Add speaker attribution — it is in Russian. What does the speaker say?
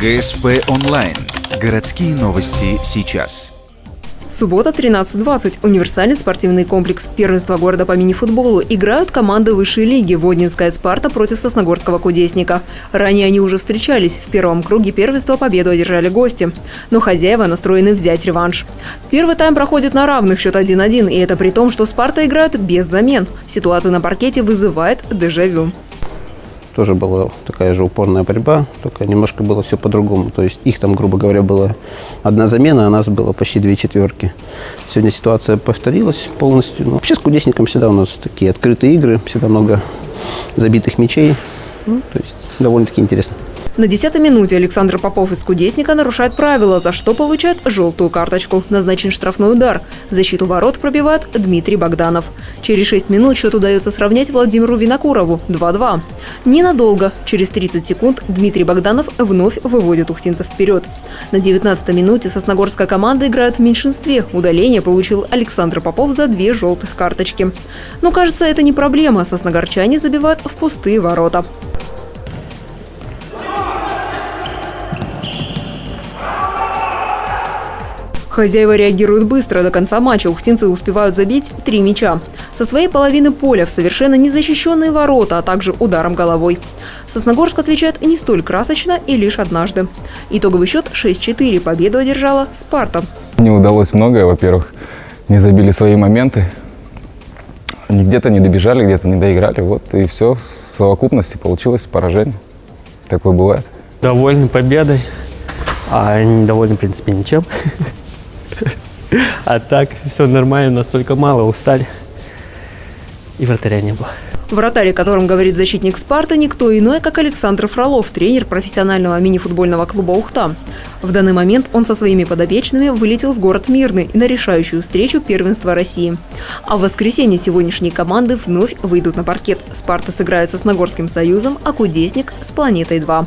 Speaker 1: ГСП онлайн. Городские новости сейчас.
Speaker 2: Суббота, 13:20. Универсальный спортивный комплекс. Первенство города по мини-футболу. Играют команды высшей лиги. Воднинская «Спарта» против Сосногорского «Кудесника». Ранее они уже встречались. В первом круге первенства победу одержали гости. Но хозяева настроены взять реванш. Первый тайм проходит на равных, счет 1-1. И это при том, что «Спарта» играют без замен. Ситуация на паркете вызывает дежавю.
Speaker 3: Тоже была такая же упорная борьба, только немножко было все по-другому. То есть их там, грубо говоря, была одна замена, а нас было почти 2 четверки. Сегодня ситуация повторилась полностью. Но вообще с «Кудесником» всегда у нас такие открытые игры, всегда много забитых мячей. То есть довольно-таки интересно.
Speaker 2: На 10-й минуте Александр Попов из «Кудесника» нарушает правила, за что получает желтую карточку. Назначен штрафной удар. Защиту ворот пробивает Дмитрий Богданов. Через 6 минут счет удается сравнять Владимиру Винокурову 2-2. Ненадолго. Через 30 секунд Дмитрий Богданов вновь выводит ухтинцев вперед. На 19-й минуте сосногорская команда играет в меньшинстве. Удаление получил Александр Попов за 2 желтых карточки. Но кажется, это не проблема. Сосногорчане забивают в пустые ворота. Хозяева реагируют быстро. До конца матча ухтинцы успевают забить 3 мяча. Со своей половины поля в совершенно незащищенные ворота, а также ударом головой. Сосногорск отвечает не столь красочно и лишь однажды. Итоговый счет 6-4. Победу одержала «Спарта».
Speaker 4: Не удалось многое. Во-первых, не забили свои моменты. Где-то не добежали, где-то не доиграли. Вот и все. В совокупности получилось поражение. Такое бывает.
Speaker 5: Довольны победой, а недовольны, в принципе, ничем. А так, все нормально, настолько мало, устали. И вратаря не было.
Speaker 2: Вратарь, о котором говорит защитник «Спарты», никто иной, как Александр Фролов, тренер профессионального мини-футбольного клуба «Ухта». В данный момент он со своими подопечными вылетел в город Мирный на решающую встречу первенства России. А в воскресенье сегодняшние команды вновь выйдут на паркет. «Спарта» сыграет с Сосногорским союзом, а «Кудесник» с «Планетой-2».